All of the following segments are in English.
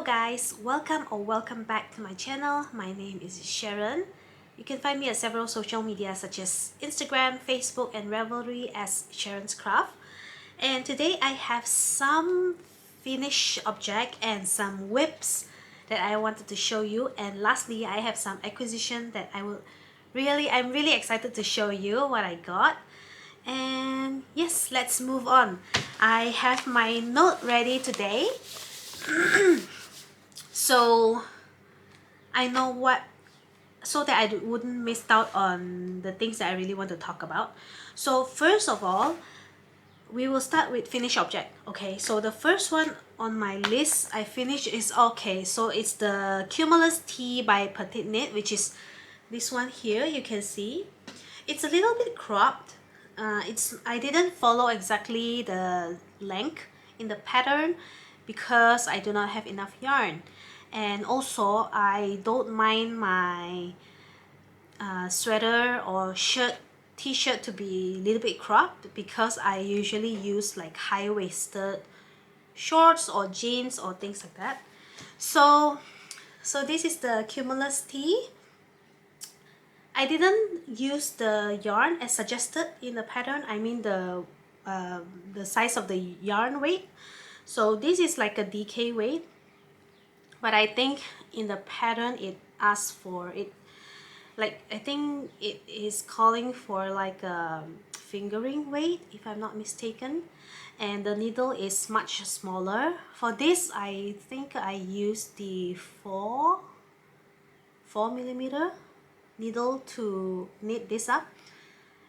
guys, welcome back to my channel. My name is Sharon. You can find me at several social media such as Instagram, Facebook and Ravelry as Sharon's Craft. And today I have some finished object and some whips that I wanted to show you, and lastly I have some acquisition that I'm really excited to show you what I got. And yes, let's move on. I have my note ready today. So I know so that I wouldn't miss out on the things that I really want to talk about. So first of all, we will start with finished object. Okay, so the first one on my list I finished is so it's the Cumulus Tee by Petite, which is this one here. You can see it's a little bit cropped. I didn't follow exactly the length in the pattern because I do not have enough yarn, and also I don't mind my sweater or t-shirt to be a little bit cropped because I usually use like high-waisted shorts or jeans or things like that. So this is the Cumulus Tee. I didn't use the yarn as suggested in the pattern. I mean the size of the yarn weight. So this is like a DK weight, but I think in the pattern it asks for it, like I think it is calling for like a fingering weight if I'm not mistaken, and the needle is much smaller. For this I think I used the 4mm needle to knit this up,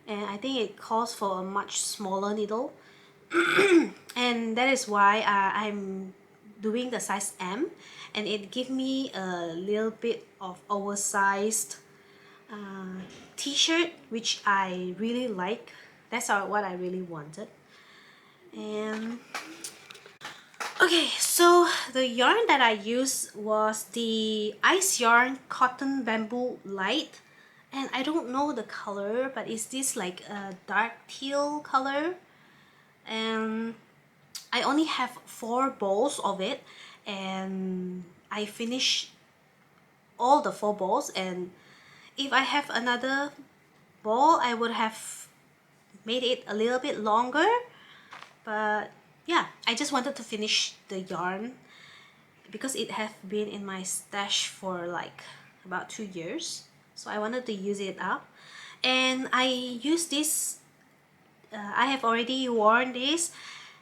and I think it calls for a much smaller needle. And that is why I'm doing the size M, and it gives me a little bit of oversized t-shirt, which I really like. That's what I really wanted. And okay, so the yarn that I used was the Ice Yarn Cotton Bamboo Light, and I don't know the color, but is this like a dark teal color? And I only have 4 balls of it, and I finished all the 4 balls, and if I have another ball I would have made it a little bit longer, but yeah, I just wanted to finish the yarn because it has been in my stash for like about 2 years, so I wanted to use it up. And I use this, I have already worn this,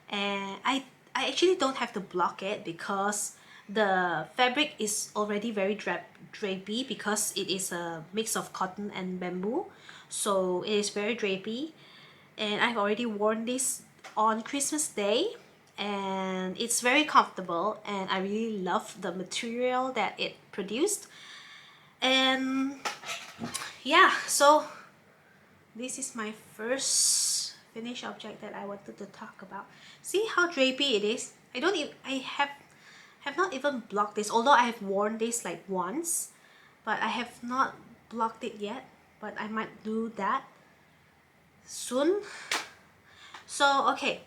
and I actually don't have to block it because the fabric is already very drapey because it is a mix of cotton and bamboo, so it is very drapey. And I've already worn this on Christmas Day, and it's very comfortable, and I really love the material that it produced. And yeah, so this is my first finished object that I wanted to talk about. See how drapey it is? I have not even blocked this, although I have worn this like once, but I have not blocked it yet, but I might do that soon. So okay,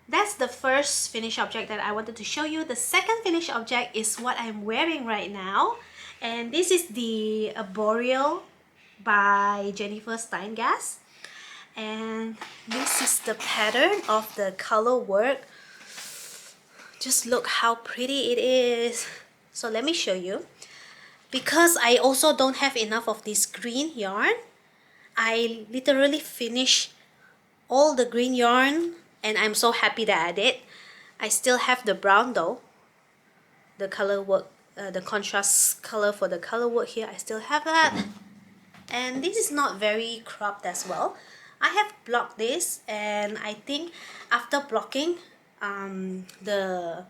that's the first finished object that I wanted to show you. The second finished object is what I'm wearing right now, and this is the Arboreal by Jennifer Steingass, and this is the pattern of the color work. Just look how pretty it is. So let me show you. Because I also don't have enough of this green yarn, I literally finished all the green yarn, and I'm so happy that I did. I still have the brown though, the color work, the contrast color for the color work here, I still have that. And this is not very cropped as well. I have blocked this, and I think after blocking, the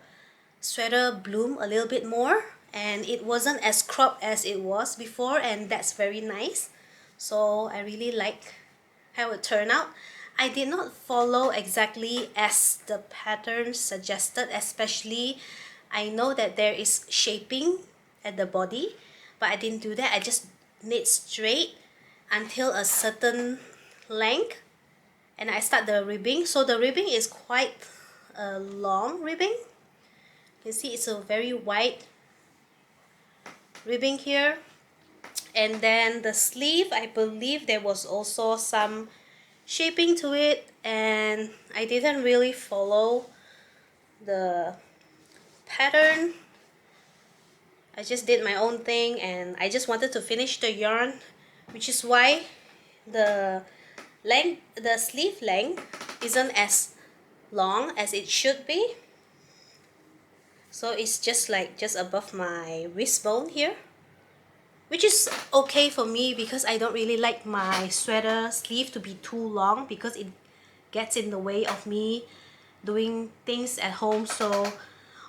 sweater bloomed a little bit more, and it wasn't as cropped as it was before, and that's very nice. So I really like how it turned out. I did not follow exactly as the pattern suggested, especially I know that there is shaping at the body, but I didn't do that. I just knit straight until a certain length, and I start the ribbing. So the ribbing is quite a long ribbing, You see it's a very white ribbing here. And then the sleeve, I believe there was also some shaping to it, and I didn't really follow the pattern. I just did my own thing, and I just wanted to finish the yarn, which is why the sleeve length isn't as long as it should be. So it's just above my wrist bone here, which is okay for me because I don't really like my sweater sleeve to be too long because it gets in the way of me doing things at home, so,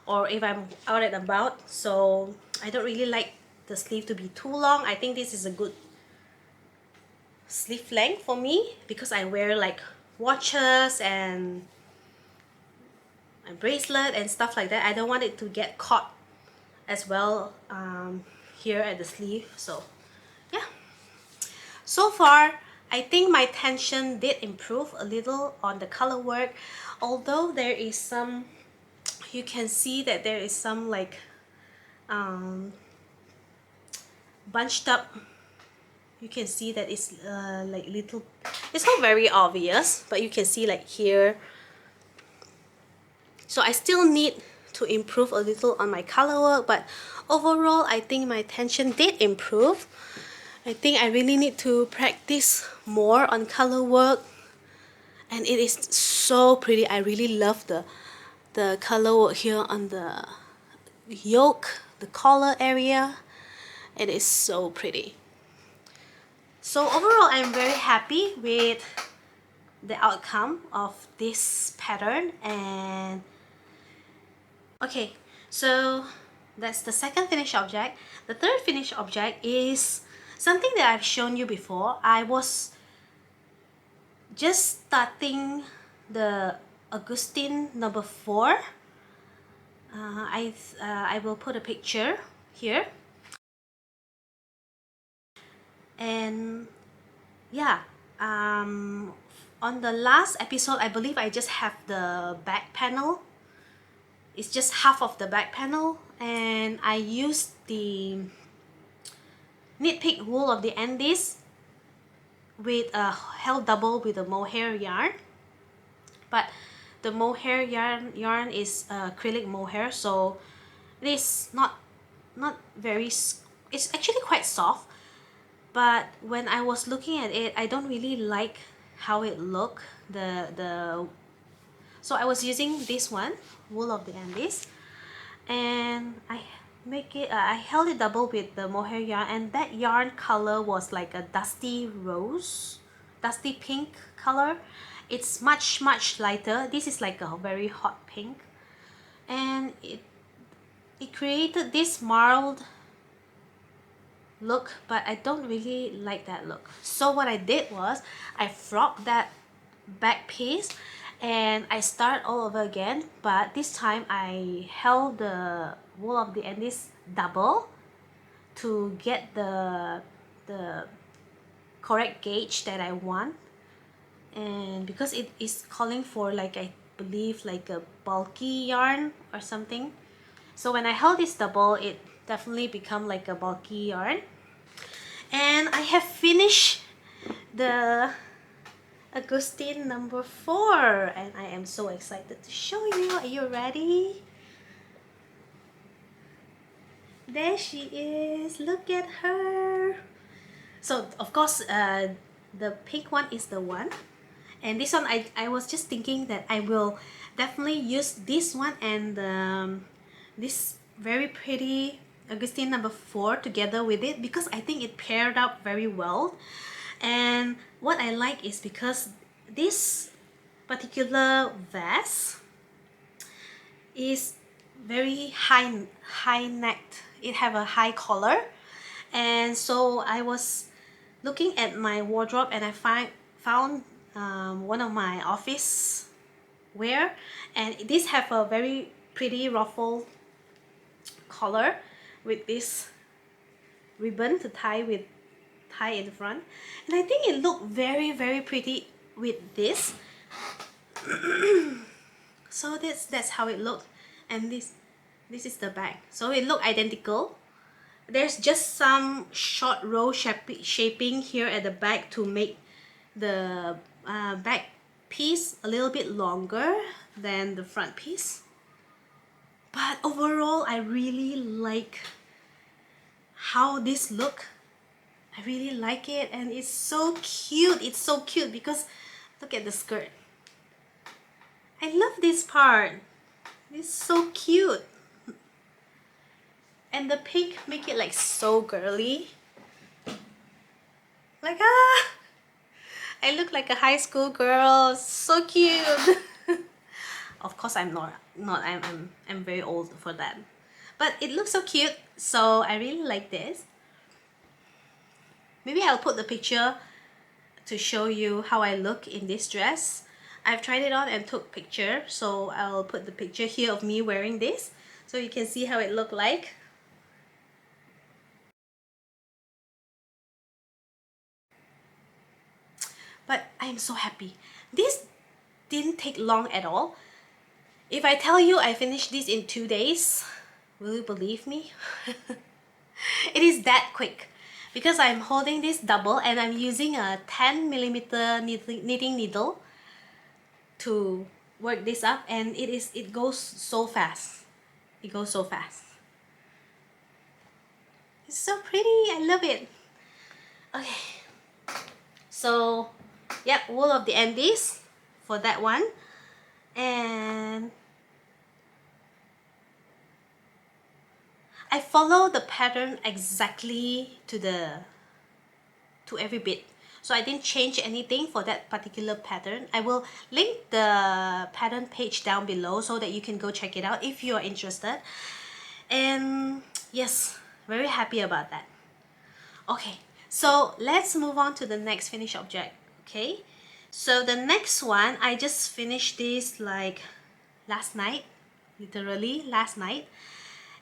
or if I'm out and about. So I don't really like the sleeve to be too long. I think this is a good sleeve length for me because I wear like watches and a bracelet and stuff like that. I don't want it to get caught as well here at the sleeve. So yeah, so far I think my tension did improve a little on the color work, although there is some, you can see that there is some like bunched up. You can see that it's like little, it's not very obvious, but you can see like here. So I still need to improve a little on my color work, but overall I think my tension did improve. I think I really need to practice more on color work, and it is so pretty. I really love the color work here on the yoke, the collar area. It is so pretty. So overall I'm very happy with the outcome of this pattern. And okay, so that's the second finished object. The third finished object is something that I've shown you before. I was just starting the Augustins No.4. I will put a picture here. And yeah, on the last episode, I believe I just have the back panel. It's just half of the back panel, and I used the knit pick wool of the Andes with a held double with a mohair yarn. But the mohair yarn is acrylic mohair, so it is not very, it's actually quite soft. But when I was looking at it, I don't really like how it looked. So I was using this one, wool of the Andes, and I held it double with the mohair yarn, and that yarn color was like a dusty rose, dusty pink color. It's much lighter. This is like a very hot pink, and it created this marled look, but I don't really like that look. So what I did was I frogged that back piece and I start all over again, but this time I held the wool of the Andes double to get the correct gauge that I want. And because it is calling for, like, I believe like a bulky yarn or something, so when I held this double, it definitely become like a bulky yarn. And I have finished the Augustins No.4, and I am so excited to show you. Are you ready? There she is. Look at her. So of course the pink one is the one, and this one I was just thinking that I will definitely use this one and this very pretty Augustins No.4 together with it, because I think it paired up very well. And what I like is because this particular vest is very high necked. It have a high collar, and so I was looking at my wardrobe and I found one of my office wear, and this have a very pretty ruffled collar with this ribbon to tie in front, and I think it looked very pretty with this. So that's how it looked. And this, This is the back. So it look identical. There's just some short row shaping here at the back to make the back piece a little bit longer than the front piece. But overall, I really like how this look. I really like it, and it's so cute. It's so cute because look at the skirt. I love this part. It's so cute. And the pink make it like so girly. Like I look like a high school girl. So cute. Of course I'm not. I'm very old for that. But it looks so cute. So I really like this. Maybe I'll put the picture to show you how I look in this dress. I've tried it on and took picture, so I'll put the picture here of me wearing this so you can see how it looked like. But I'm so happy. This didn't take long at all. If I tell you I finished this in 2 days, will you believe me? It is that quick because I'm holding this double and I'm using a 10mm knitting needle to work this up, and it goes so fast. It goes so fast. It's so pretty. I love it. Okay. So, yep, wool of the Andes for that one. And I follow the pattern exactly to every bit. So I didn't change anything for that particular pattern. I will link the pattern page down below so that you can go check it out if you are interested. And yes, very happy about that. Okay, so let's move on to the next finished object. Okay, so the next one, I just finished this like last night, literally last night.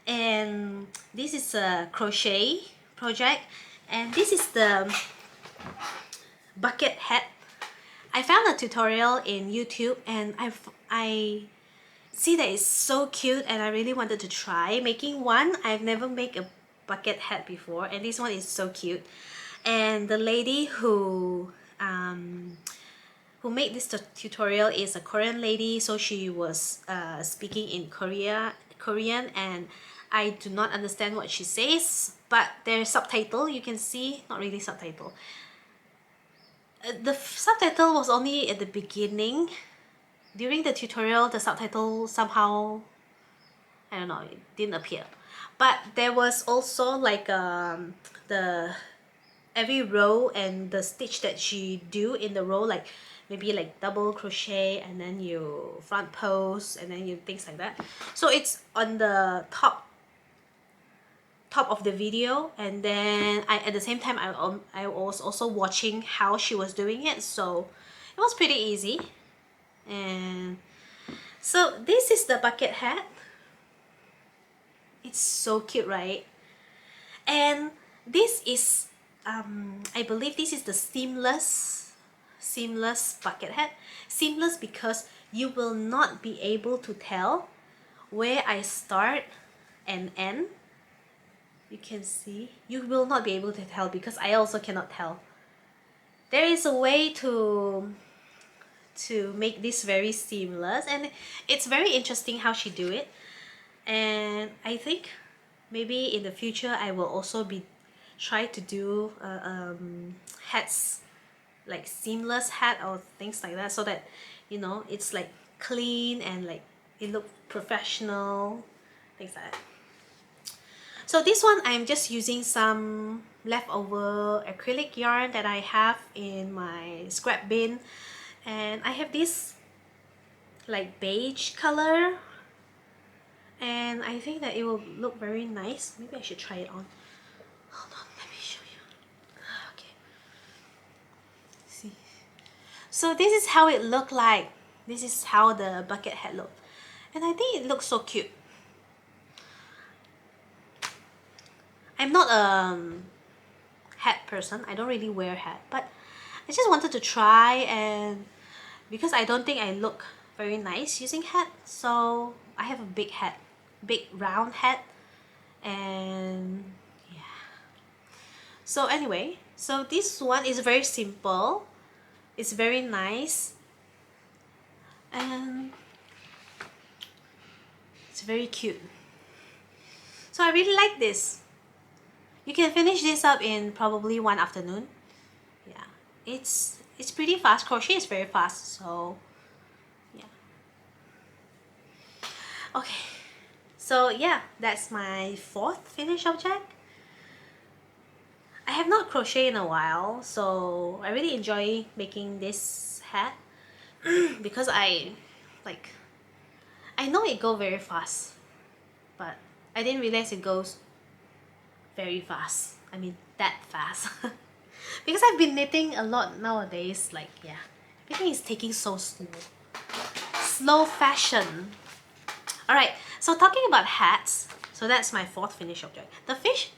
And this is a crochet project, and this is the bucket hat. I found a tutorial in YouTube and I see that it's so cute, and I really wanted to try making one. I've never made a bucket hat before, and this one is so cute. And the lady who made this tutorial is a Korean lady, so she was speaking in Korean, and I do not understand what she says, but there's subtitle, you can see. Not really subtitle. The subtitle was only at the beginning. During the tutorial, the subtitle somehow, I don't know, it didn't appear. But there was also like the every row and the stitch that she do in the row, like maybe like double crochet and then you front post and then you things like that. So it's on the top of the video, and then at the same time I was also watching how she was doing it, so it was pretty easy. And so this is the bucket hat. It's so cute, right? And this is I believe this is the seamless bucket hat. Seamless because you will not be able to tell where I start and end. You can see, you will not be able to tell because I also cannot tell. There is a way to make this very seamless, and it's very interesting how she do it. And I think maybe in the future I will also be try to do hats, like seamless hat or things like that, so that you know it's like clean and like it look professional, things like that. So this one I'm just using some leftover acrylic yarn that I have in my scrap bin, and I have this like beige color, and I think that it will look very nice. Maybe I should try it on. Hold on, let me show you. Okay. See. So this is how it looked like. This is how the bucket hat looked. And I think it looks so cute. I'm not a hat person. I don't really wear hat, but I just wanted to try, and because I don't think I look very nice using hat, so I have a big hat big round hat. And yeah, so anyway, so this one is very simple, it's very nice, and it's very cute. So I really like this. You can finish this up in probably one afternoon. Yeah, it's pretty fast. Crochet is very fast, so yeah. Okay, so yeah, that's my fourth finished object. I have not crocheted in a while, so I really enjoy making this hat because I know it goes very fast, but I didn't realize it goes very fast. I mean that fast. Because I've been knitting a lot nowadays, like yeah, everything is taking so slow. Slow fashion. Alright, so talking about hats, so that's my fourth finished object. The fifth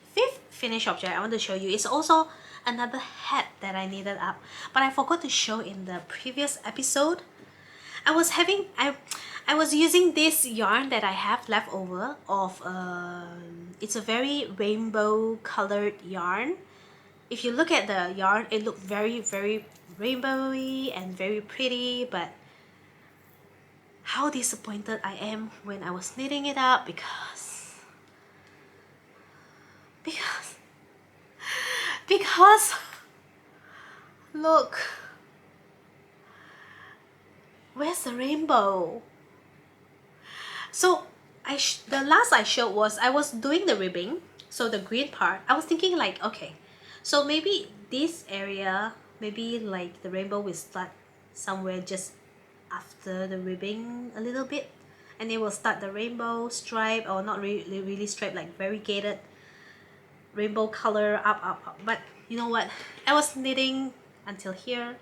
finished object I want to show you is also another hat that I knitted up, but I forgot to show in the previous episode. I was using this yarn that I have left over of it's a very rainbow colored yarn. If you look at the yarn, it looked very rainbowy and very pretty, but how disappointed I am when I was knitting it up because look, where's the rainbow? So the last I showed was I was doing the ribbing, so the green part. I was thinking like, okay, so maybe this area, maybe like the rainbow will start somewhere just after the ribbing a little bit, and it will start the rainbow stripe, or not really stripe, like variegated rainbow color up. But you know what? I was knitting until here,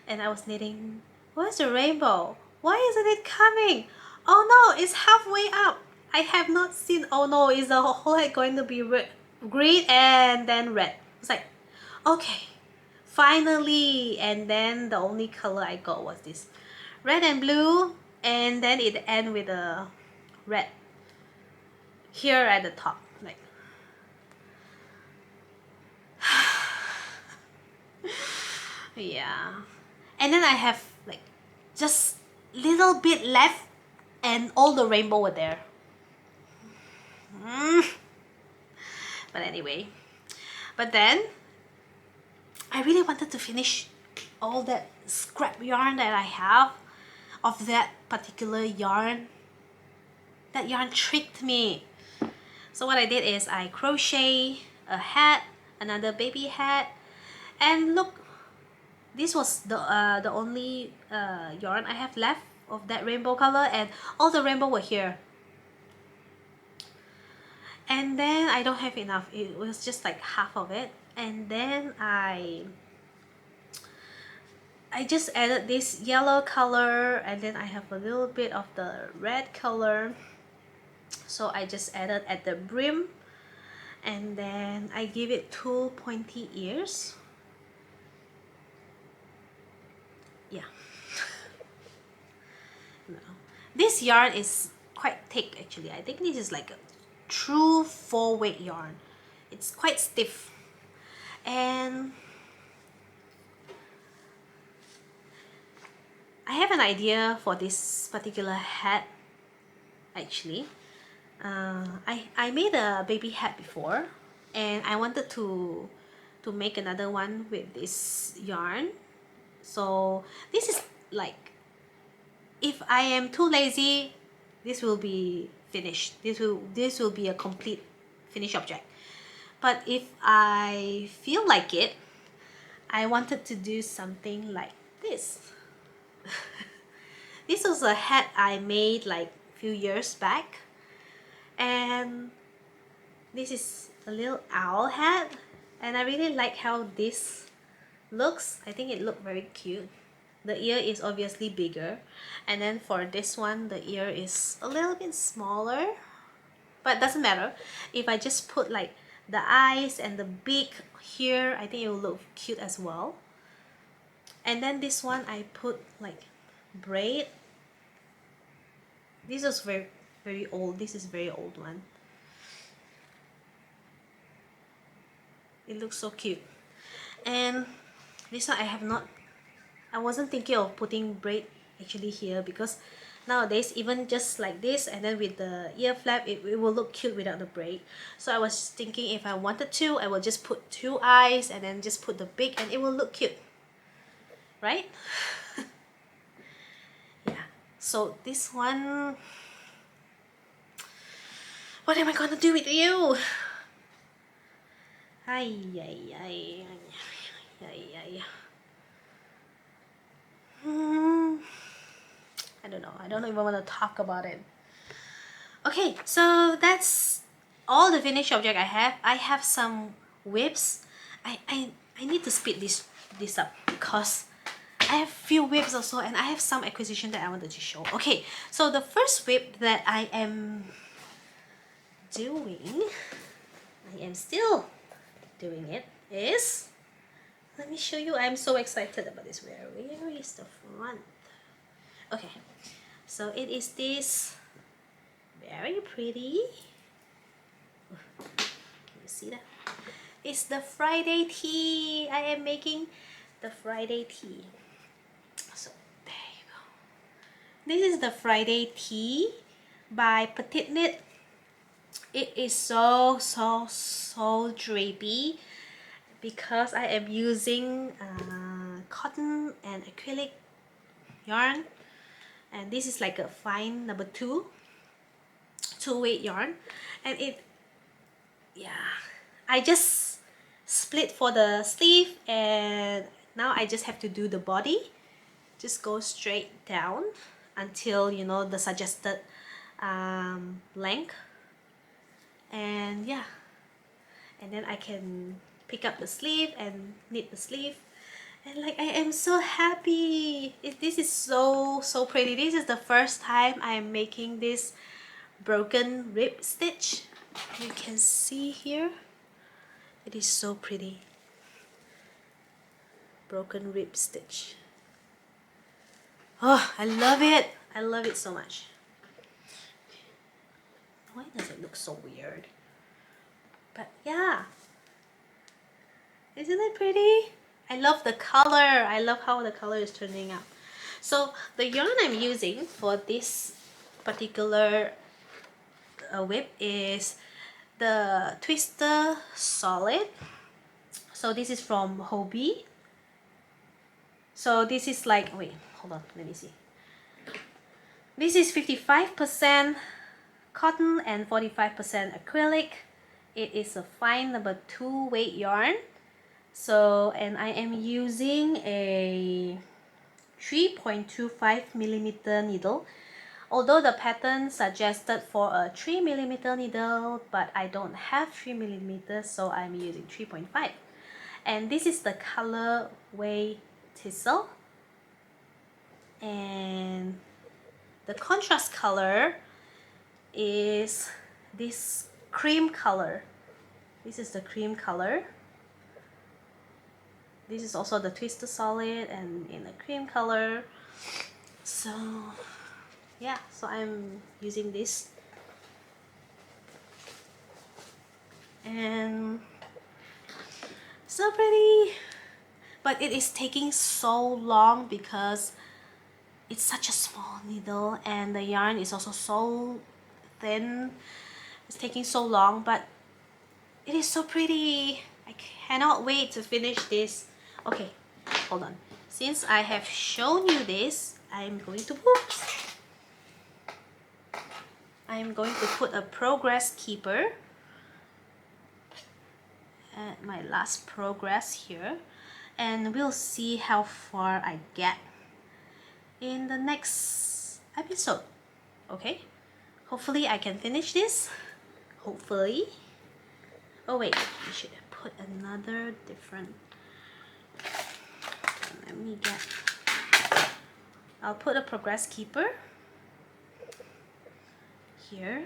and I was knitting. Where's the rainbow? Why isn't it coming? Oh no, it's halfway up. I have not seen. Oh no, is the whole head going to be red, green, and then red? It's like, okay, finally. And then the only color I got was this red and blue, and then it end with a red here at the top, like. Yeah, and then I have like just little bit left, and all the rainbow were there. But anyway, but then I really wanted to finish all that scrap yarn that I have of that particular yarn. That yarn tricked me. So what I did is I crochet a hat, another baby hat, and look, this was the only yarn I have left of that rainbow color, and all the rainbow were here. And then I don't have enough, it was just like half of it, and then I just added this yellow color, and then I have a little bit of the red color, so I just added at the brim, and then I give it 2 pointy ears. Yeah. No. This yarn is quite thick actually. I think this is like a true 4-weight yarn. It's quite stiff, and I have an idea for this particular hat actually. I made a baby hat before, and I wanted to make another one with this yarn. So this is like, if I am too lazy, this will be finished. This will be a complete finished object. But if I feel like it, I wanted to do something like this. This was a hat I made like a few years back, and this is a little owl hat, and I really like how this looks. I think it looked very cute. The ear is obviously bigger, and then for this one the ear is a little bit smaller, but it doesn't matter. If I just put like the eyes and the beak here, I think it will look cute as well. And then this one I put like braid. This was very very old. This is very old one. It looks so cute. And this one I wasn't thinking of putting braid actually here, because nowadays even just like this and then with the ear flap, it will look cute without the braid. So I was thinking if I wanted to, I will just put 2 eyes and then just put the beak and it will look cute, right? Yeah, so this one, what am I gonna do with you? Ay, ay, ay, ay, ay, ay. I don't know. I don't even want to talk about it. Okay, so that's all the finished object I have. I have some whips. I need to speed this up because I have few whips also, and I have some acquisition that I wanted to show. Okay, so the first whip that I am doing, I am still doing it, is, let me show you. I'm so excited about this. Where is the front? Okay, so it is this very pretty. Can you see that? It's the Friday tee. I am making the Friday tee. So there you go. This is the Friday tee by Petite. It is so drapey because I am using cotton and acrylic yarn, and this is like a fine number 2 weight yarn, and I just split for the sleeve, and now I just have to do the body. Just go straight down until you know the suggested length, and yeah, and then I can pick up the sleeve and knit the sleeve, and like I am so happy. This is so pretty. This is the first time I am making this broken rib stitch. You can see here, it is so pretty. Broken rib stitch. Oh, I love it. I love it so much. Why does it look so weird? But yeah, isn't it pretty? I love the color. I love how the color is turning out. So the yarn I'm using for this particular whip is the Twister Solid. So this is from Hobie. So this is like, wait, hold on, let me see. This is 55% cotton and 45% acrylic. It is a fine number 2 weight yarn. So, and I am using a 3.25 millimeter needle. Although the pattern suggested for a 3 millimeter needle, but I don't have 3 millimeters, so I'm using 3.5. And this is the colorway Tissel. And the contrast color is this cream color. This is the cream color. This is also the Twister Solid and in a cream color. So yeah, so I'm using this. And so pretty. But it is taking so long because it's such a small needle and the yarn is also so thin. It's taking so long, but it is so pretty. I cannot wait to finish this. Okay, hold on. Since I have shown you this, I'm going to put a progress keeper at my last progress here, and we'll see how far I get in the next episode. Okay, hopefully I can finish this. Hopefully. Oh wait, I should have put another different. Let me get. I'll put a progress keeper here,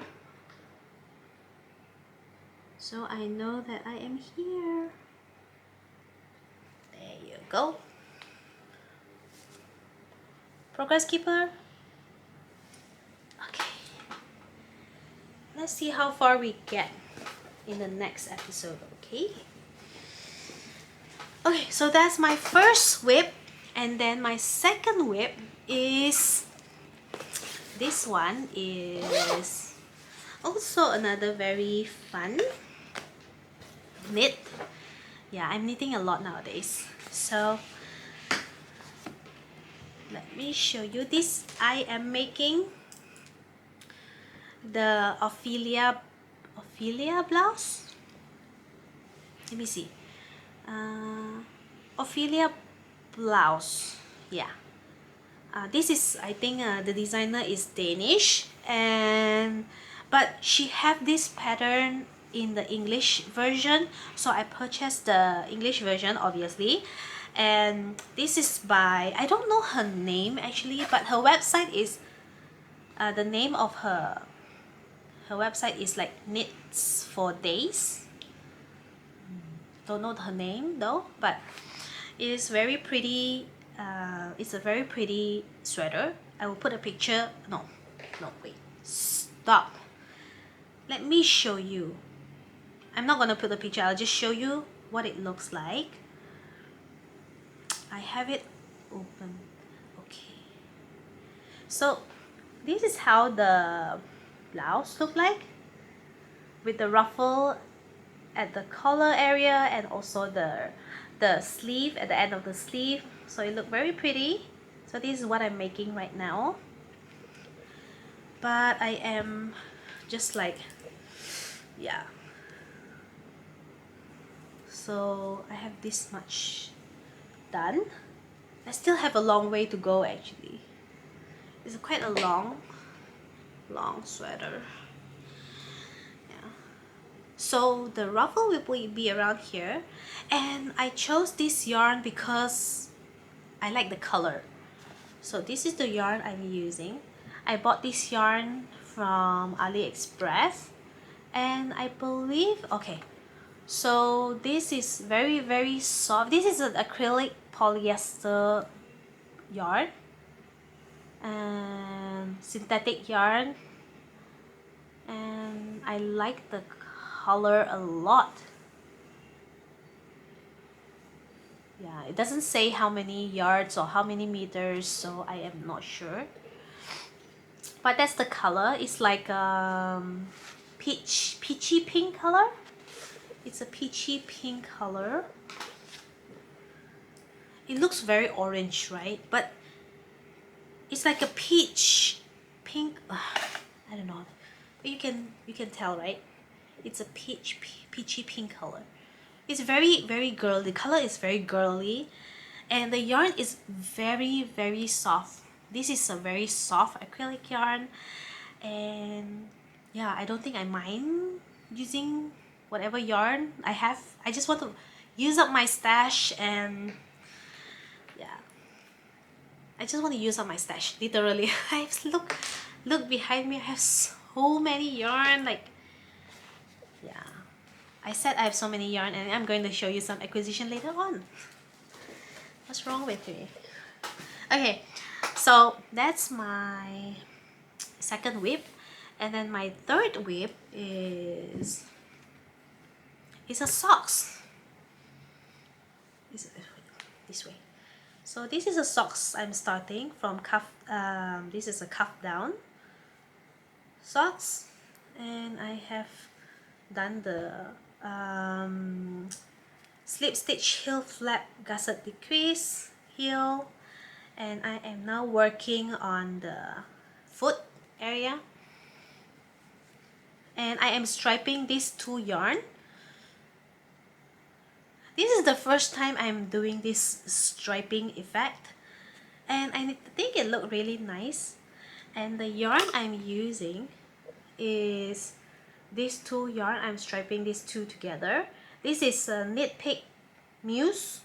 so I know that I am here. There you go. Progress keeper. Okay. let's see how far we get in the next episode. Okay, so that's my first whip, and then my second whip is this one. Is also another very fun knit. Yeah, I'm knitting a lot nowadays, so let me show you this. I am making the Ophelia blouse. Let me see. Ophelia blouse. Yeah. This is, I think, the designer is Danish, but she have this pattern in the English version, so I purchased the English version, obviously. And this is by, I don't know her name actually, but her website is the name of her website is like Knits for Days. Don't know her name though, but it is very pretty. It's a very pretty sweater. I will put a picture. No, wait, stop. Let me show you. I'm not gonna put a picture, I'll just show you what it looks like. I have it open. Okay, so this is how the blouse look like, with the ruffle at the collar area and also the sleeve at the end of the sleeve. So it look very pretty. So this is what I'm making right now, but I am just like, yeah, so I have this much done. I still have a long way to go actually. It's quite a long sweater. Yeah. So the ruffle will be around here, and I chose this yarn because I like the color. So this is the yarn I'm using. I bought this yarn from AliExpress, and I believe, okay, so this is very soft. This is an acrylic polyester yarn and synthetic yarn, and I like the color a lot. Yeah, it doesn't say how many yards or how many meters, so I am not sure, but that's the color. It's like peachy pink color. It's a peachy pink color. It looks very orange, right? But it's like a peach pink. I don't know, but you can tell, right? It's a peachy pink color. It's very girly. The color is very girly, and the yarn is very soft. This is a very soft acrylic yarn, and yeah, I don't think I mind using whatever yarn I have. I just want to use up my stash, and yeah, I just want to use up my stash, literally. I look behind me. I have so many yarn, like, yeah. I said I have so many yarn, and I'm going to show you some acquisition later on. What's wrong with me? Okay, so that's my second whip, and then my third whip is a socks. This way. So this is a socks. I'm starting from cuff. This is a cuff down socks, and I have done the slip stitch heel flap gusset decrease heel, and I am now working on the foot area, and I am striping these two yarn. This is the first time I'm doing this striping effect, and I think it looked really nice. And the yarn I'm using is these two yarn. I'm striping these two together. This is a Knit Pick Muse,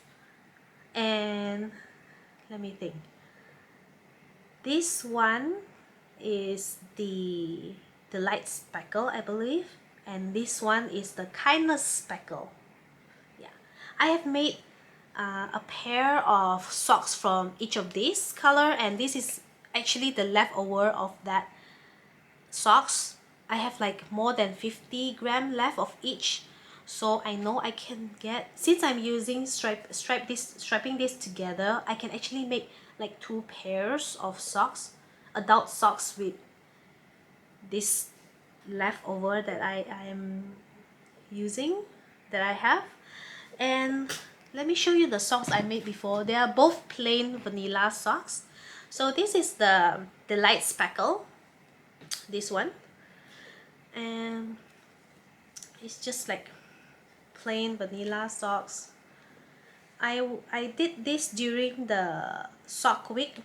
and let me think. This one is the light speckle, I believe, and this one is the kindness speckle. Yeah, I have made a pair of socks from each of these color, and this is actually the leftover of that socks. I have like more than 50 gram left of each, so I know I can get, since I'm using striping this together, I can actually make like 2 pairs of socks, adult socks, with this leftover that I am using, that I have. And let me show you the socks I made before. They are both plain vanilla socks. So this is the light speckle, this one, and it's just like plain vanilla socks. I did this during the sock week,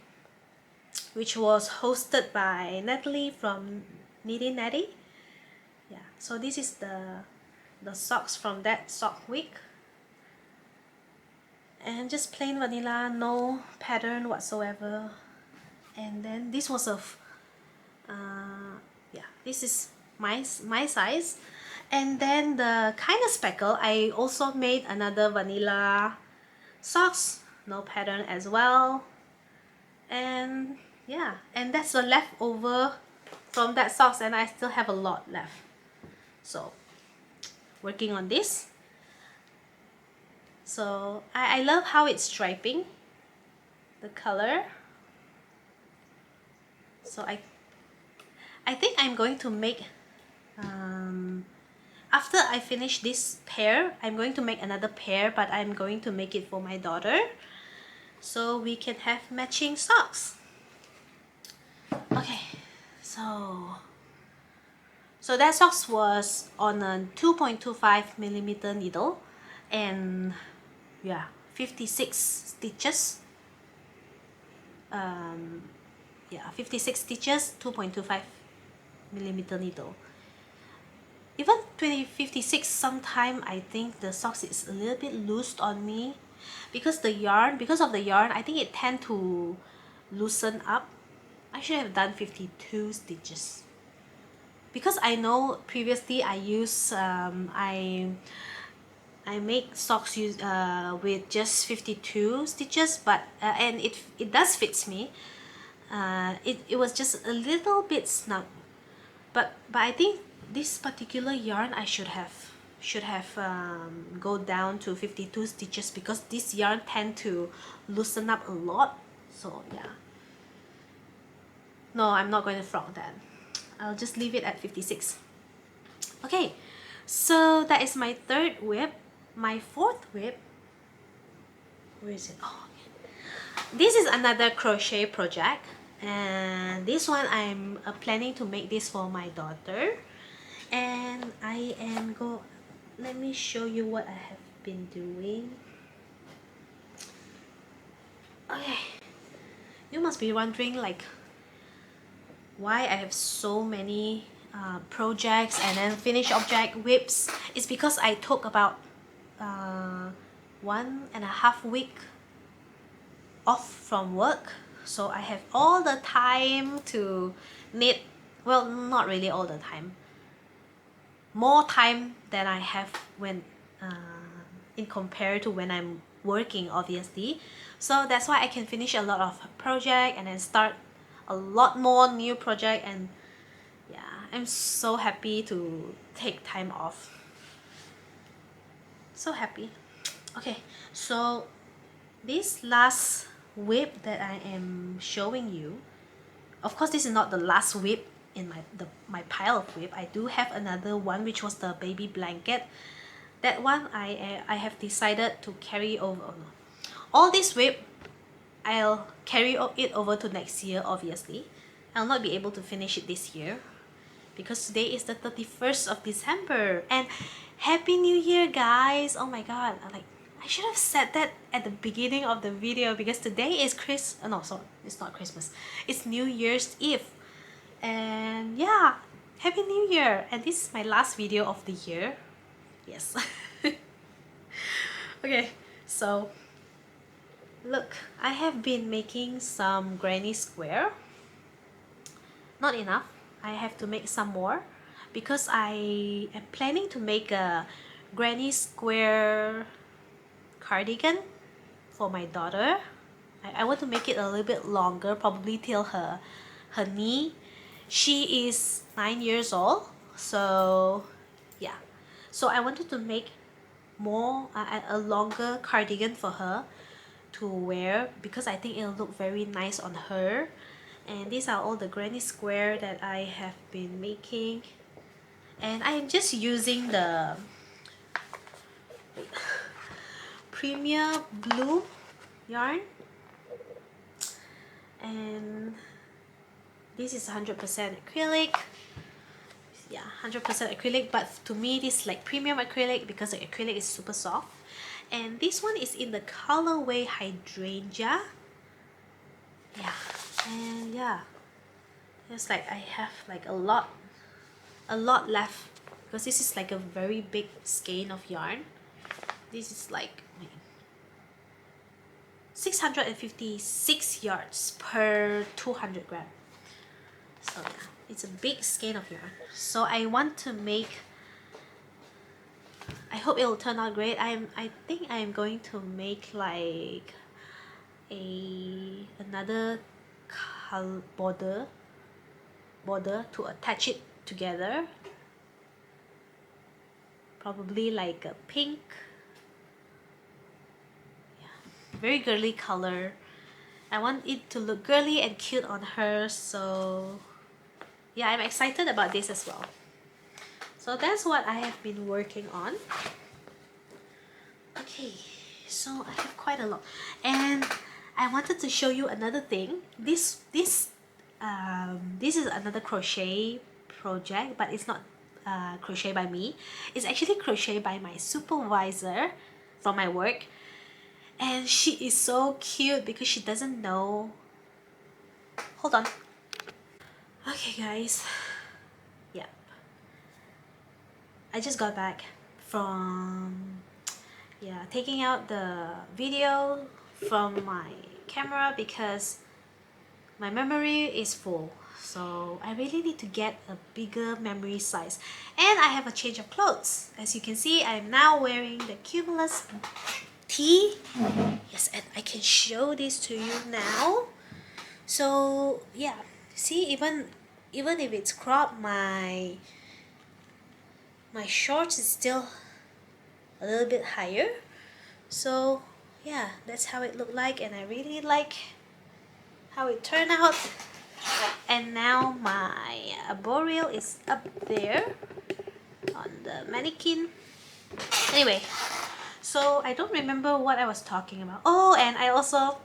which was hosted by Natalie from Nitty Natty. Yeah, so this is the socks from that sock week, and just plain vanilla, no pattern whatsoever. And then this was a yeah, this is my size. And then the kind of speckle, I also made another vanilla socks, no pattern as well. And yeah, and that's the leftover from that socks, and I still have a lot left. So working on this. So I love how it's striping, the color. So I think I'm going to make, after I finish this pair, I'm going to make another pair, but I'm going to make it for my daughter, so we can have matching socks. Okay, so that socks was on a 2.25 millimeter needle, and yeah, 56 stitches. Yeah, 56 stitches, 2.25 millimeter needle. Even 56, sometime I think the socks is a little bit loose on me, because of the yarn, I think it tend to loosen up. I should have done 52 stitches, because I know previously I use I make socks with just 52 stitches, but and it does fits me. It was just a little bit snug, but I think this particular yarn I should have go down to 52 stitches, because this yarn tend to loosen up a lot. So yeah, no, I'm not going to frog that. I'll just leave it at 56. Okay, so that is my third whip. My fourth whip, where is it? Oh, okay. This is another crochet project, and this one I'm planning to make this for my daughter. And I am let me show you what I have been doing. Okay, you must be wondering like why I have so many projects and then finished object whips. It's because I took about 1.5 weeks off from work, so I have all the time to knit. Well, not really all the time, more time than I have when in compared to when I'm working, obviously. So that's why I can finish a lot of project and then start a lot more new project. And yeah, I'm so happy to take time off. So happy. Okay, so this last whip that I am showing you, of course this is not the last whip in my pile of whip. I do have another one, which was the baby blanket. That one I have decided to carry over. Oh no, all this whip I'll carry it over to next year. Obviously I'll not be able to finish it this year, because today is the 31st of December, and Happy New Year, guys. Oh my god, I should have said that at the beginning of the video, because today is no, sorry, it's not Christmas, it's New Year's Eve. And yeah, Happy New Year. And this is my last video of the year. Yes. Okay, so look, I have been making some granny square. Not enough, I have to make some more, because I am planning to make a granny square cardigan for my daughter. I want to make it a little bit longer, probably till her knee. She is 9 years old, So yeah, so I wanted to make more a longer cardigan for her to wear because I think it'll look very nice on her. And these are all the granny square that I have been making, and I'm just using the Premier Blue yarn, and this is 100% acrylic. Yeah, 100% acrylic, but to me this is like premium acrylic because the acrylic is super soft. And this one is in the colorway Hydrangea. Yeah, and yeah, it's like I have like a lot left because this is like a very big skein of yarn. This is like 656 yards per 200 gram. So yeah, it's a big skein of yarn. So I want to make, I hope it will turn out great. I think I am going to make like another border to attach it together. Probably like a pink, yeah, very girly color. I want it to look girly and cute on her, so yeah, I'm excited about this as well. So that's what I have been working on. Okay, so I have quite a lot, and I wanted to show you another thing. This is another crochet project, but it's not crochet by me. It's actually crochet by my supervisor from my work, and she is so cute because she doesn't know. Hold on. Okay guys, yep, I just got back from taking out the video from my camera because my memory is full, so I really need to get a bigger memory size. And I have a change of clothes. As you can see, I'm now wearing the Cumulus Tee. Yes, and I can show this to you now. So yeah, see, even if it's cropped, my shorts is still a little bit higher. So yeah, that's how it looked like, and I really like how it turned out. And now my Arboreal is up there on the mannequin. Anyway, so I don't remember what I was talking about. Oh, and I also,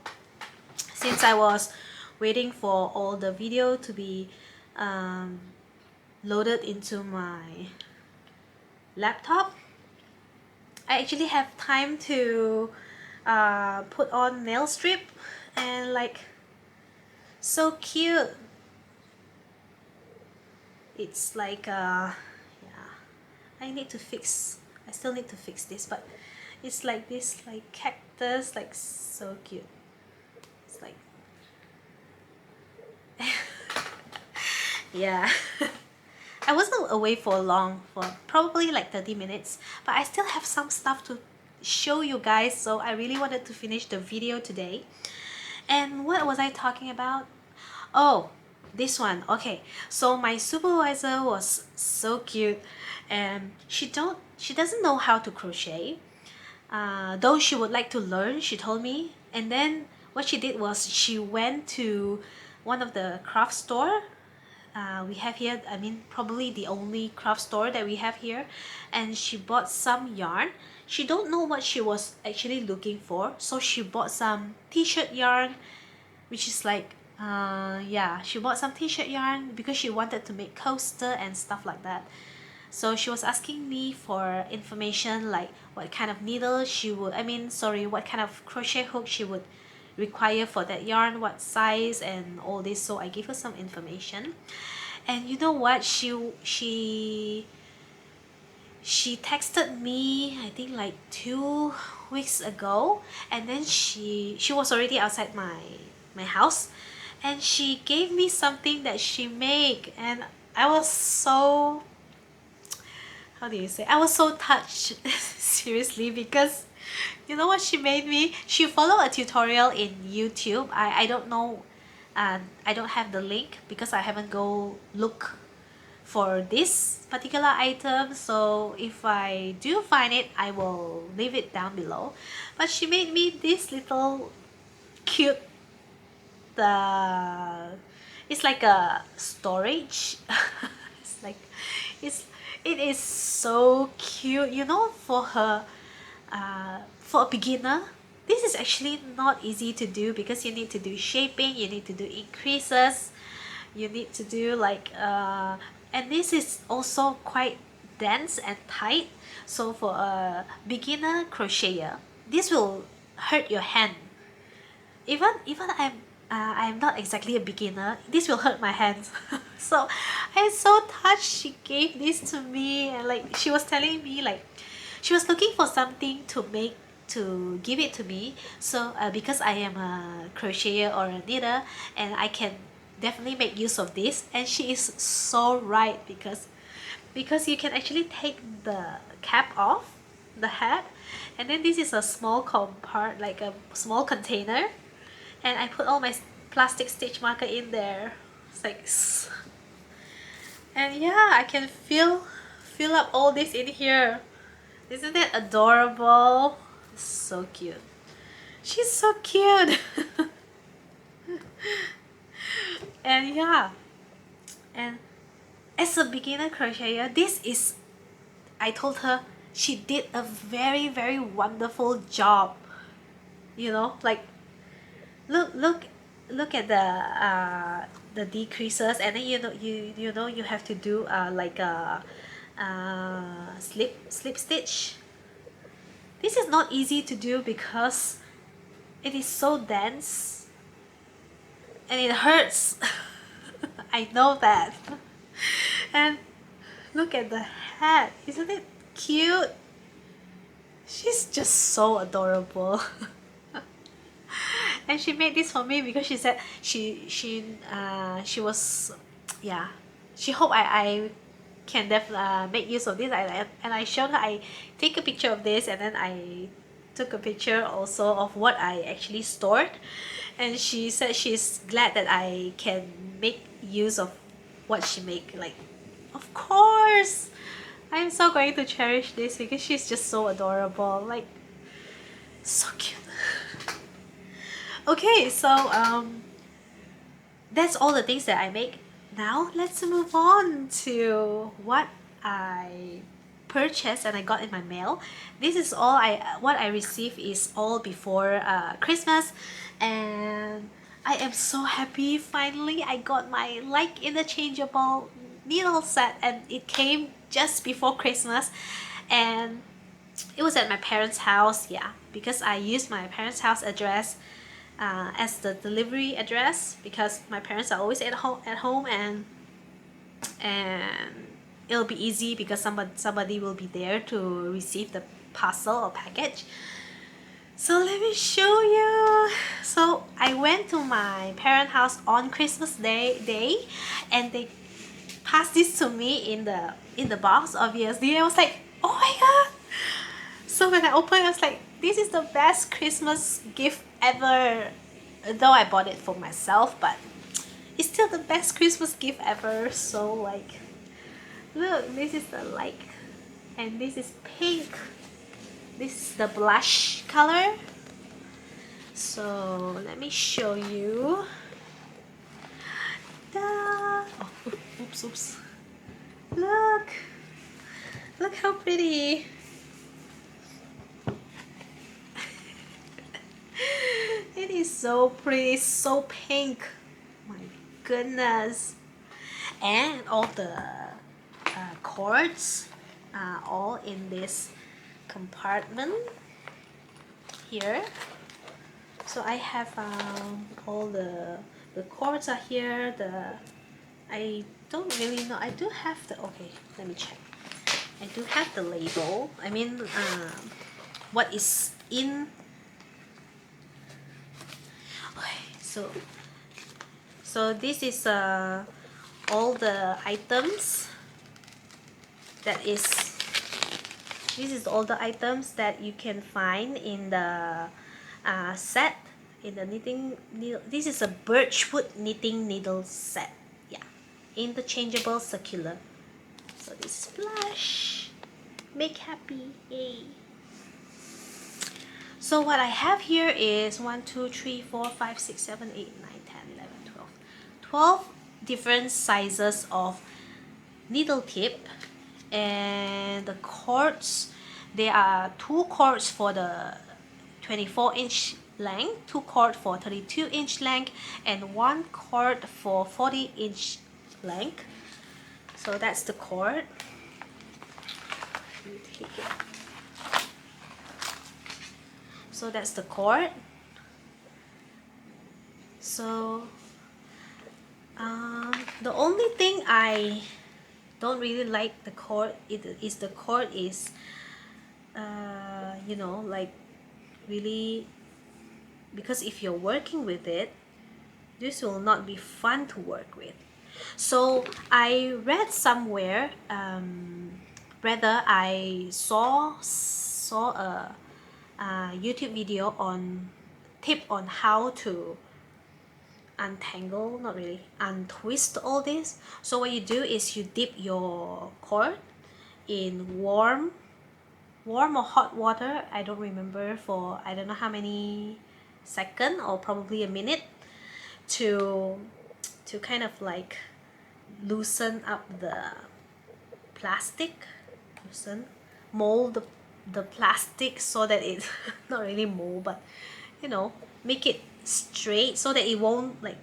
since I was waiting for all the video to be loaded into my laptop, I actually have time to put on nail strip, and like, so cute. It's like yeah, I still need to fix this, but it's like this, like cactus, like so cute. It's like yeah. I wasn't away for long, for probably like 30 minutes, but I still have some stuff to show you guys, so I really wanted to finish the video today. And what was I talking about? Oh, this one. Okay, so my supervisor was so cute, and she doesn't know how to crochet, though she would like to learn, she told me. And then what she did was she went to one of the craft store we have here. I mean, probably the only craft store that we have here, and she bought some yarn. She don't know what she was actually looking for, so she bought some t-shirt yarn, which is like yeah, she bought some t-shirt yarn because she wanted to make coaster and stuff like that. So she was asking me for information, like what kind of needle she would, what kind of crochet hook she would require for that yarn, what size and all this. So I gave her some information. And you know what, she texted me, I think like 2 weeks ago, and then she was already outside my house, and she gave me something that she made, and I was so, how do you say, I was so touched seriously, because you know what she made me? She followed a tutorial in YouTube. I don't know, I don't have the link because I haven't go look for this particular item, so if I do find it, I will leave it down below. But she made me this little cute, it's like a storage. it's like it's it is so cute, you know, for a beginner. This is actually not easy to do because you need to do shaping, you need to do increases, you need to do like and this is also quite dense and tight. So for a beginner crocheter, this will hurt your hand. Even I'm not exactly a beginner, this will hurt my hands. So I'm so touched she gave this to me, and like she was telling me like she was looking for something to give it to me. So because I am a crocheter or a knitter, and I can definitely make use of this, and she is so right, because you can actually take the cap off the hat, and then this is a small part, like a small container, and I put all my plastic stitch marker in there. It's like, and yeah, I can fill up all this in here. Isn't it adorable? So cute. She's so cute. And yeah, and as a beginner crocheter, this is, I told her she did a very, very wonderful job. You know, like look at the decreases, and then you know you have to do like a slip stitch. This is not easy to do because it is so dense and it hurts. I know that. And look at the hat, isn't it cute? She's just so adorable. And she made this for me because she said she was, yeah, she hoped I can make use of this. And I showed her, I take a picture of this, and then I took a picture also of what I actually stored, and she said she's glad that I can make use of what she make. Like, of course, I'm so going to cherish this because she's just so adorable, like so cute. Okay, so that's all the things that I make. Now let's move on to what I purchased and I got in my mail. This is all what I received is all before Christmas, and I am so happy. Finally, I got my Lykke interchangeable needle set, and it came just before Christmas, and it was at my parents' house. Yeah, because I used my parents' house address as the delivery address, because my parents are always at home, and it'll be easy because somebody will be there to receive the parcel or package. So let me show you. So I went to my parents' house on Christmas day, and they passed this to me in the box. Obviously, I was like, oh my god. So when I opened it, I was like, this is the best Christmas gift ever. Though I bought it for myself, but it's still the best Christmas gift ever. So like, look, this is the Lykke, and this is pink. This is the blush color. So let me show you. Ta-da! Oh, oops. Look how pretty. It is so pretty, so pink. My goodness. And all the cords are all in this compartment here. So I have all the cords are here. I don't really know. I do have the, okay, let me check. I do have the label. I mean, what is in. Okay, so this is all the items. This is all the items that you can find in the set, in the knitting needle. This is a birchwood knitting needle set. Yeah, interchangeable circular. So this is blush. Make happy, yay. So what I have here is 1, 2, 3, 4, 5, 6, 7, 8, 9, 10, 11, 12. 12 different sizes of needle tip, and the cords, there are 2 cords for the 24-inch length, 2 cord for 32-inch length, and 1 cord for 40-inch length. So that's the cord. Let me take it. So that's the cord. So the only thing I don't really like the cord is the cord is you know, like really, because if you're working with it, this will not be fun to work with. So I read somewhere, rather I saw a YouTube video on tip on how to untangle, not really, untwist all this. So what you do is you dip your cord in warm or hot water, I don't remember, for I don't know how many seconds, or probably a minute, to kind of like loosen up the plastic, mold the plastic so that it not really mold, but you know, make it straight so that it won't like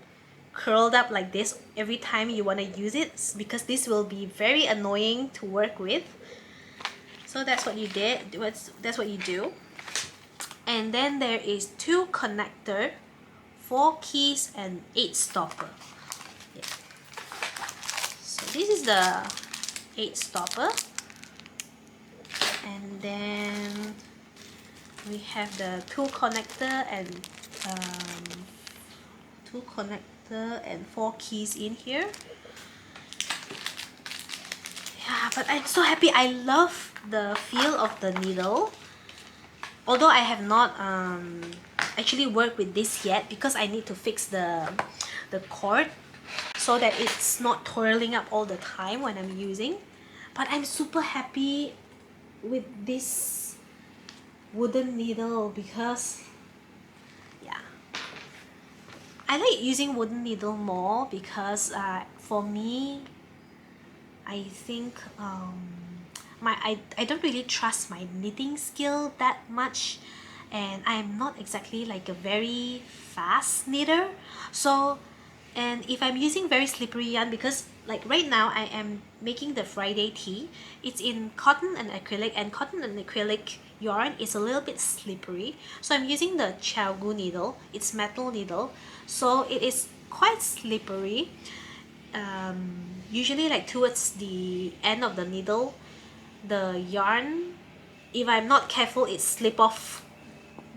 curled up like this every time you want to use it, because this will be very annoying to work with. So that's what you did. That's what you do. And then there is 2 connector, 4 keys, and 8 stopper. Yeah. So this is the 8 stopper, and then we have the 2 connector and 4 keys in here. Yeah, but I'm so happy. I love the feel of the needle, although I have not actually worked with this yet, because I need to fix the cord so that it's not twirling up all the time when I'm using. But I'm super happy with this wooden needle, because yeah, I like using wooden needle more, because for me, I think I don't really trust my knitting skill that much, and I'm not exactly like a very fast knitter. So, and if I'm using very slippery yarn, because like right now I am making the Friday tee, it's in cotton and acrylic yarn is a little bit slippery, so I'm using the Gu needle. It's metal needle, so it is quite slippery. Usually like towards the end of the needle, the yarn, if I'm not careful, it slip off,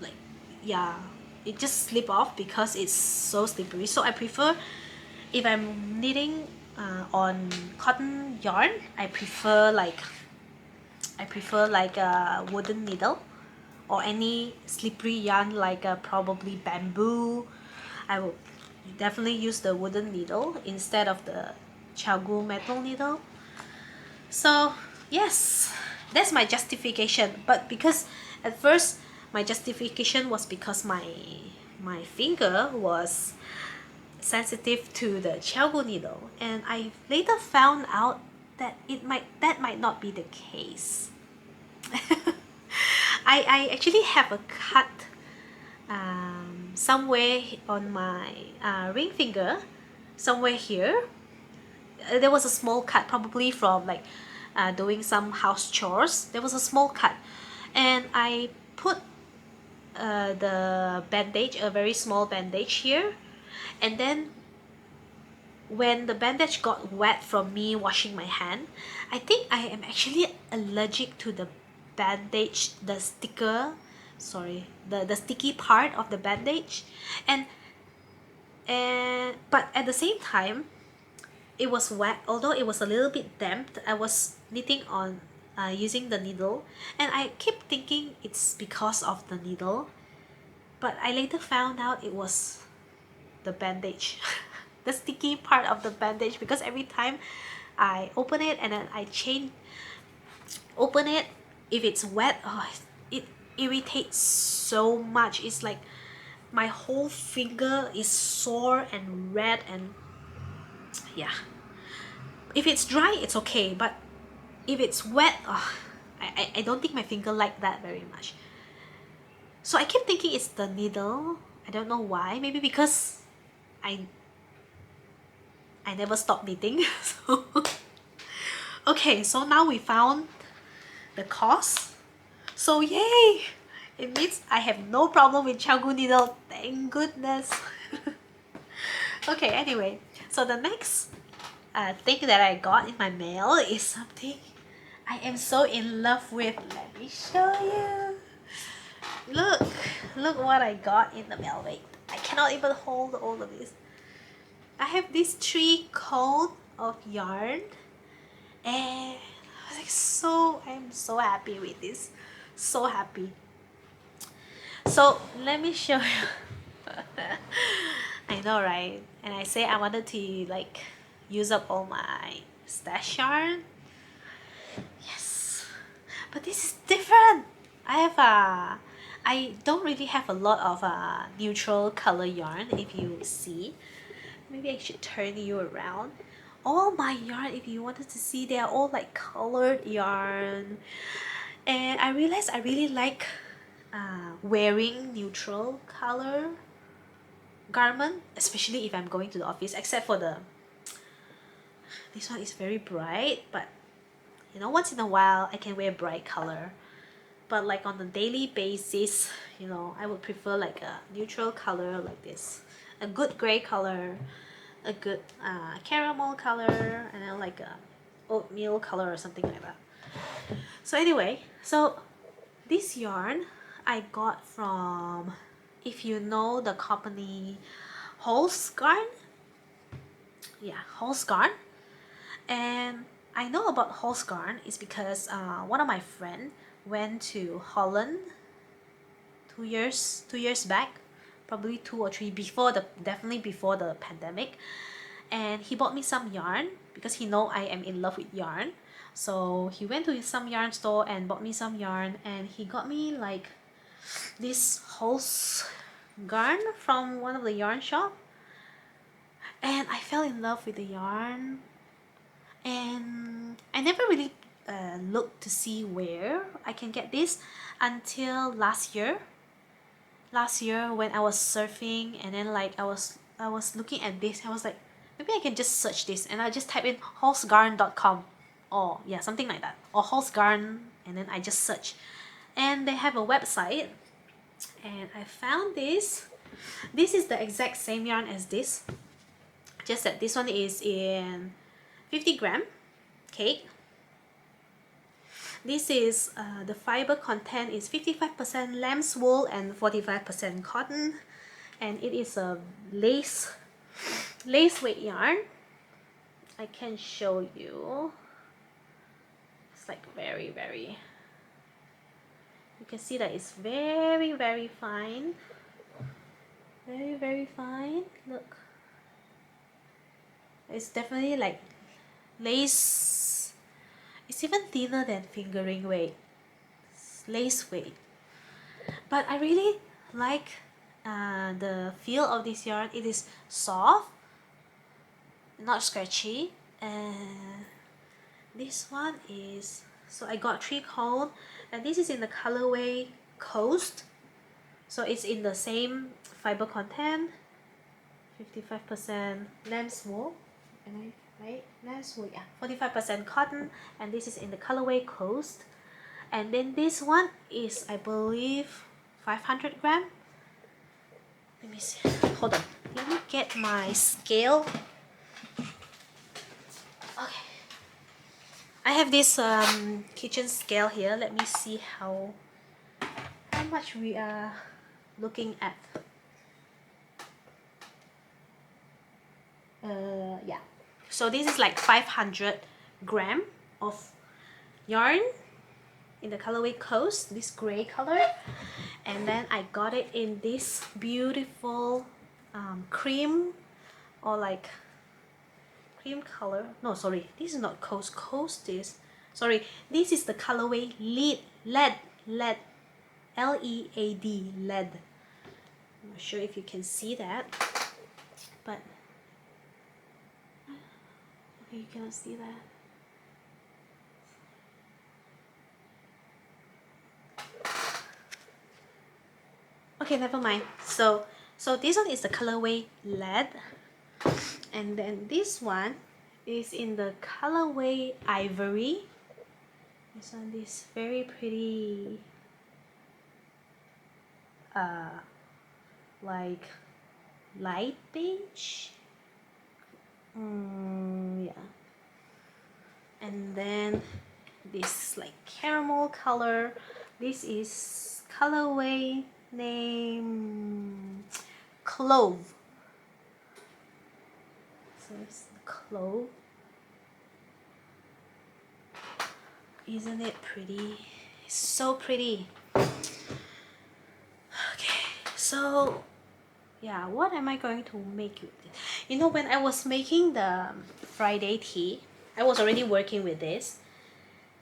like, yeah, it just slip off because it's so slippery. So I prefer, if I'm knitting on cotton yarn, I prefer like a wooden needle, or any slippery yarn like probably bamboo. I will definitely use the wooden needle instead of the Gu metal needle. So yes, that's my justification. But because at first my justification was because my finger was sensitive to the Gu needle, and I later found out that that might not be the case. I actually have a cut somewhere on my ring finger, somewhere here. There was a small cut, probably from like doing some house chores. There was a small cut, and I put the bandage, a very small bandage here, and then when the bandage got wet from me washing my hand, I think I am actually allergic to the bandage, the sticker, sorry, the sticky part of the bandage, and but at the same time, it was wet. Although it was a little bit damp, I was knitting on using the needle, and I kept thinking it's because of the needle, but I later found out it was the bandage. The sticky part of the bandage, because every time I open it and then I open it. If it's wet, oh, it irritates so much. It's like my whole finger is sore and red, and yeah. If it's dry, it's okay, but if it's wet, oh, I don't think my finger like that very much. So I keep thinking it's the needle. I don't know why. Maybe because I never stop knitting. So okay, so now we found the cause. So yay! It means I have no problem with Chalgu needle. Thank goodness. Okay, anyway, so the next thing that I got in my mail is something I am so in love with. Let me show you. Look what I got in the mail. Wait, I cannot even hold all of this. I have these 3 cones of yarn, and I'm so happy with this. So happy. So let me show you. I know, right? And I say I wanted to like use up all my stash yarn. Yes, but this is different. I don't really have a lot of neutral color yarn. If you see, maybe I should turn you around. All my yarn, if you wanted to see, they are all like colored yarn, and I realized I really like wearing neutral color garment, especially if I'm going to the office, except for this one is very bright, but you know, once in a while I can wear bright color. But like on a daily basis, you know, I would prefer like a neutral color like this, a good gray color, a good caramel color, and then like a oatmeal color or something like that. So anyway, so this yarn I got from, if you know the company Holst Garn, yeah, Holst Garn. And I know about Holst Garn is because one of my friend went to Holland 2 years back, probably 2 or 3 definitely before the pandemic, and he bought me some yarn because he know I am in love with yarn. So he went to some yarn store and bought me some yarn, and he got me like this Holst Garn from one of the yarn shop, and I fell in love with the yarn. And I never really looked to see where I can get this until last year. Last year when I was surfing, and then like I was looking at this, I was like, maybe I can just search this, and I just type in holstgarn.com, or yeah, something like that, or Holst Garn, and then I just search, and they have a website, and I found this. This is the exact same yarn as this, just that this one is in 50-gram cake. This is the fiber content is 55% lamb's wool and 45% cotton, and it is a lace weight yarn. I can show you. It's like very, you can see that it's very fine, very fine. Look, it's definitely like lace. It's even thinner than fingering weight. It's lace weight. But I really like the feel of this yarn. It is soft, not scratchy. And this one is, so I got 3 cone, and this is in the colorway Coast. So it's in the same fiber content, 55% lamb's wool. Am I right? Lamb's wool, yeah. 45% cotton, and this is in the colorway Coast. And then this one is, I believe, 500 gram. Let me see. Hold on. Let me get my scale. Okay. I have this kitchen scale here. Let me see how much we are looking at. Yeah. So this is like 500 gram of yarn in the colorway Coast, this gray color, and then I got it in this beautiful cream, or like cream color. No, sorry, this is not Coast. Coast is, sorry, this is the colorway lead, L-E-A-D, lead. I'm not sure if you can see that, but okay, you cannot see that. Okay, never mind. So this one is the colorway lead, and then this one is in the colorway ivory. This one is very pretty, like light beige. Yeah. And then this like caramel color. This is colorway name Clove. So it's Clove. Isn't it pretty? It's so pretty. Okay, so yeah, what am I going to make with this? You know, when I was making the Friday tea, I was already working with this,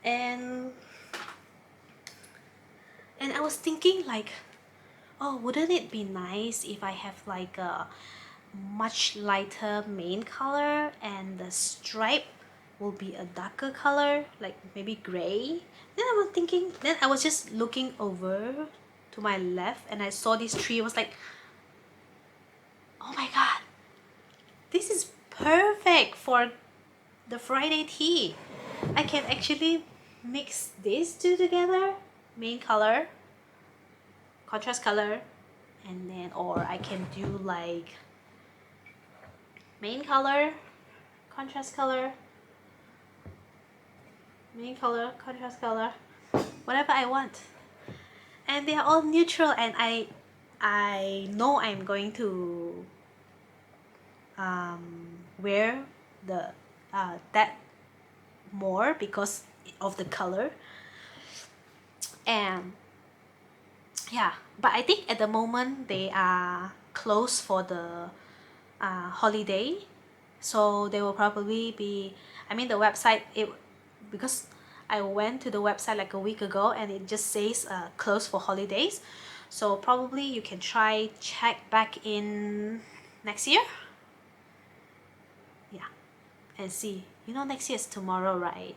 and I was thinking like, oh, wouldn't it be nice if I have like a much lighter main color and the stripe will be a darker color, like maybe gray. Then I was thinking, then I was just looking over to my left and I saw this tree. I was like, oh my god, this is perfect for the Friday tea. I can actually mix these two together, main color, contrast color, and then, or I can do like main color, contrast color, main color, contrast color, whatever I want. And they are all neutral, and I know I'm going to wear the that more because of the color. And yeah, but I think at the moment they are closed for the holiday, so they will probably be, I mean the website, because I went to the website like a week ago and it just says closed for holidays, so probably you can try check back in next year. Yeah, and see, you know, next year is tomorrow, right?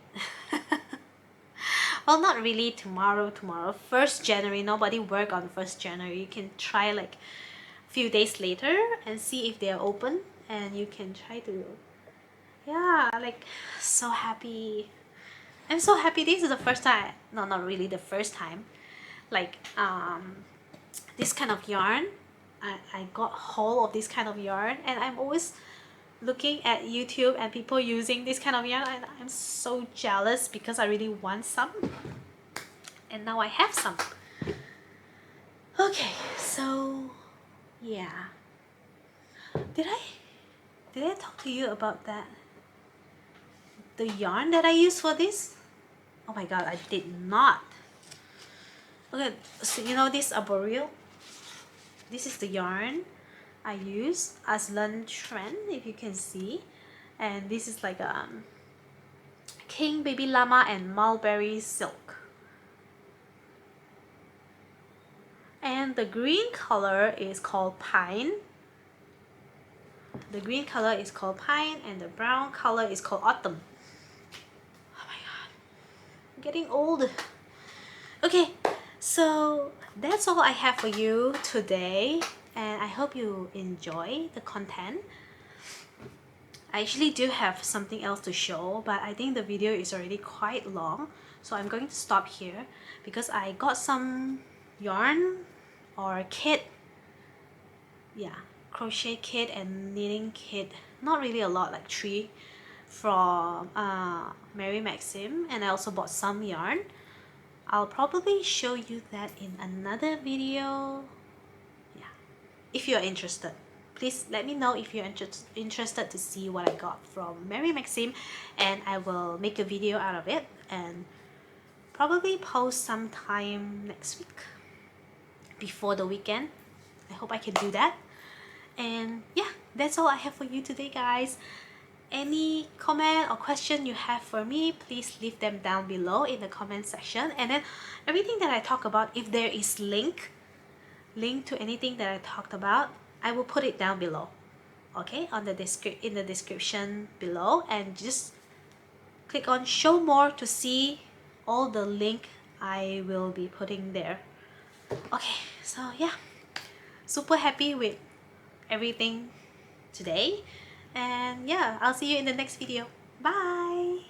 Well, not really tomorrow, 1st January. Nobody work on 1st January. You can try like a few days later and see if they are open, and you can try to, yeah, like, so happy. I'm so happy. This is the first time, no, not really the first time, like this kind of yarn. I got hold of this kind of yarn, and I'm always looking at YouTube and people using this kind of yarn, and I'm so jealous because I really want some, and now I have some. Okay, so yeah, did I talk to you about that, the yarn that I use for this? Oh my god, I did not. Okay, so you know this Arboreal, this is the yarn I use, Aslan Trend, if you can see, and this is like King Baby Llama and Mulberry Silk. And the green color is called Pine. The green color is called Pine, and the brown color is called Autumn. Oh my god, I'm getting old. Okay, so that's all I have for you today, and I hope you enjoy the content. I actually do have something else to show, but I think the video is already quite long, so I'm going to stop here because I got some yarn or kit, yeah, crochet kit and knitting kit, not really a lot, like 3 from Mary Maxim, and I also bought some yarn. I'll probably show you that in another video. Yeah, if you're interested, please let me know if you're interested to see what I got from Mary Maxim, and I will make a video out of it and probably post sometime next week before the weekend. I hope I can do that. And yeah, that's all I have for you today, guys. any comment or question you have for me, please leave them down below in the comment section. And then everything that I talk about, if there is link to anything that I talked about, I will put it down below, okay, on the in the description below, and just click on show more to see all the link I will be putting there. Okay, so yeah, super happy with everything today, and yeah, I'll see you in the next video. Bye.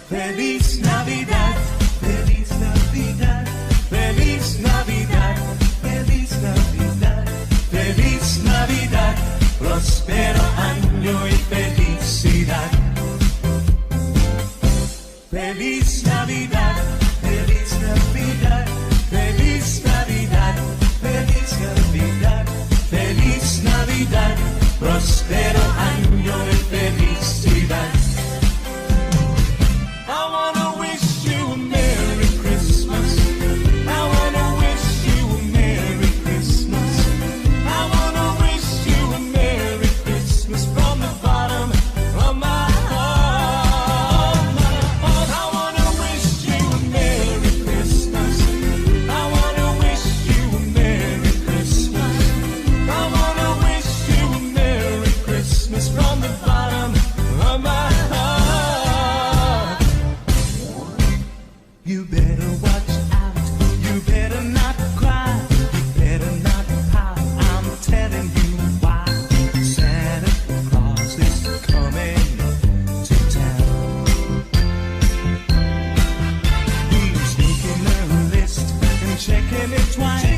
Feliz Navidad, Feliz Navidad, Feliz Navidad, Feliz Navidad, Feliz Navidad, próspero año y felicidad. Feliz Navidad, Feliz Navidad, Feliz Navidad, Feliz Navidad, Feliz Navidad, próspero año y felicidad. I wanna wish you a Merry Christmas. I wanna wish you a Merry Christmas. I wanna wish you a Merry Christmas from the bottom of my heart. I wanna wish you a Merry Christmas. I wanna wish you a Merry Christmas. I wanna wish you a Merry Christmas from the bottom of my heart. You better watch out, you better not cry, you better not pout, I'm telling you why. Santa Claus is coming to town. He's making a list and checking it twice.